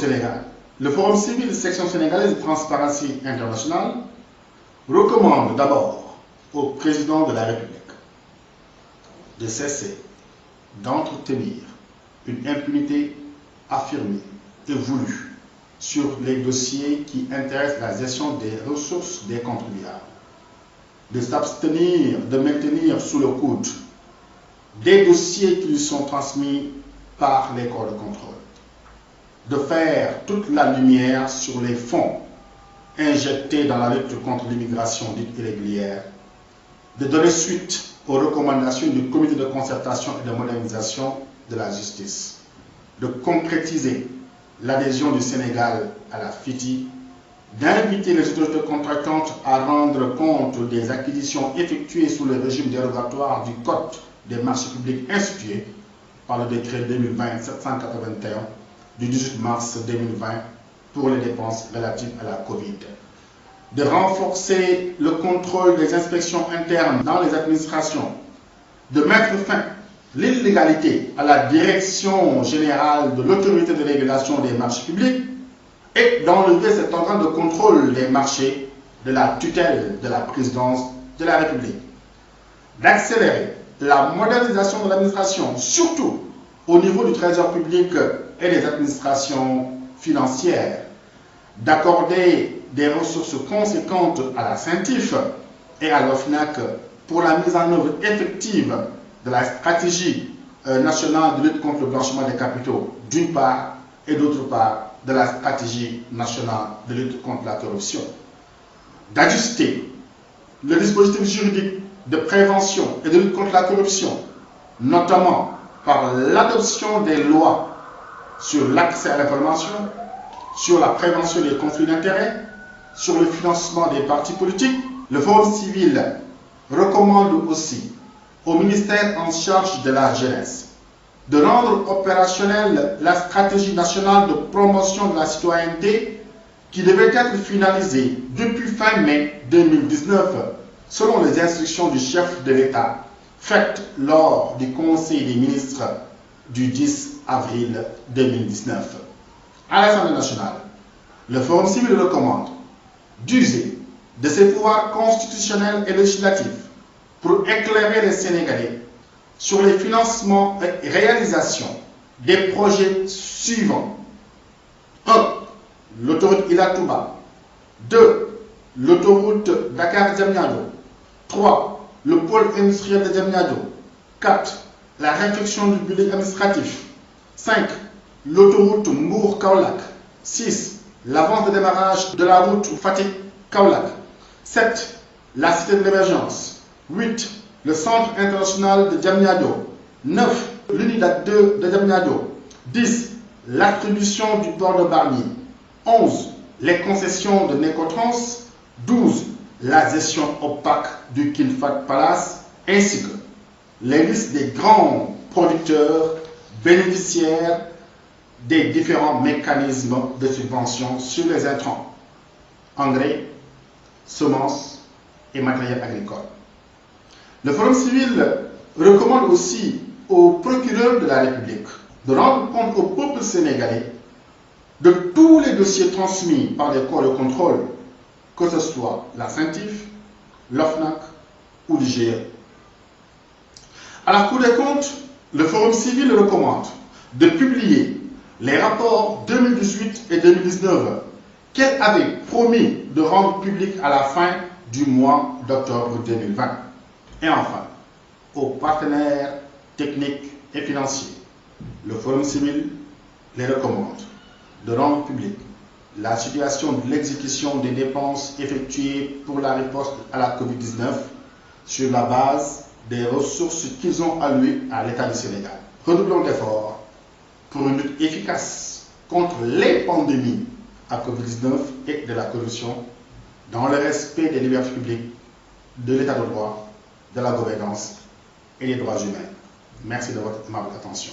Sénégal. Le Forum civil section sénégalaise de Transparency International recommande d'abord au président de la République de cesser d'entretenir une impunité affirmée et voulue sur les dossiers qui intéressent la gestion des ressources des contribuables, de s'abstenir de maintenir sous le coude des dossiers qui lui sont transmis par les corps de contrôle, de faire toute la lumière sur les fonds injectés dans la lutte contre l'immigration dite irrégulière, de donner suite aux recommandations du comité de concertation et de modernisation de la justice, de concrétiser l'adhésion du Sénégal à la FIDI, d'inviter les autorités contractantes à rendre compte des acquisitions effectuées sous le régime dérogatoire du Code des marchés publics institué par le décret 2020-781 du 18 mars 2020 pour les dépenses relatives à la Covid, de renforcer le contrôle des inspections internes dans les administrations, de mettre fin à l'illégalité à la direction générale de l'autorité de régulation des marchés publics et d'enlever cet organe de contrôle des marchés de la tutelle de la présidence de la République, d'accélérer la modernisation de l'administration, surtout au niveau du trésor public et des administrations financières, d'accorder des ressources conséquentes à la CENTIF et à l'OFNAC pour la mise en œuvre effective de la stratégie nationale de lutte contre le blanchiment des capitaux, d'une part, et d'autre part, de la stratégie nationale de lutte contre la corruption, d'ajuster le dispositif juridique de prévention et de lutte contre la corruption, notamment par l'adoption des lois sur l'accès à l'information, sur la prévention des conflits d'intérêts, sur le financement des partis politiques. Le Forum civil recommande aussi au ministère en charge de la jeunesse de rendre opérationnelle la stratégie nationale de promotion de la citoyenneté qui devait être finalisée depuis fin mai 2019 selon les instructions du chef de l'État faites lors du Conseil des ministres du 10 avril 2019. À l'Assemblée nationale, le Forum civil recommande d'user de ses pouvoirs constitutionnels et législatifs pour éclairer les Sénégalais sur les financements et réalisations des projets suivants. 1. L'autoroute Ila Touba. 2. L'autoroute Dakar-Diamniadio. 3. Le pôle industriel de Diamniadio. 4. La réfection du budget administratif. 5. L'autoroute Mbour-Kaolack. 6. L'avance de démarrage de la route Fatick-Kaolack. 7. La cité de l'émergence. 8. Le centre international de Diamniadio. 9. L'unité 2 de Diamniadio. 10. L'attribution du port de Barnier. 11. Les concessions de Nécotrans. 12. La gestion opaque du King Fahd Palace, ainsi que les listes des grands producteurs bénéficiaires des différents mécanismes de subvention sur les intrants, engrais, semences et matériel agricole. Le Forum civil recommande aussi au procureur de la République de rendre compte au peuple sénégalais de tous les dossiers transmis par les corps de contrôle, que ce soit la CENTIF, l'OFNAC ou l'IGE. À la Cour des comptes, le Forum civil recommande de publier les rapports 2018 et 2019 qu'elle avait promis de rendre publics à la fin du mois d'octobre 2020. Et enfin, aux partenaires techniques et financiers, le Forum civil les recommande de rendre public la situation de l'exécution des dépenses effectuées pour la riposte à la Covid-19 sur la base des ressources qu'ils ont allouées à l'État du Sénégal. Redoublons d'efforts pour une lutte efficace contre les pandémies à Covid-19 et de la corruption dans le respect des libertés publiques, de l'État de droit, de la gouvernance et des droits humains. Merci de votre aimable attention.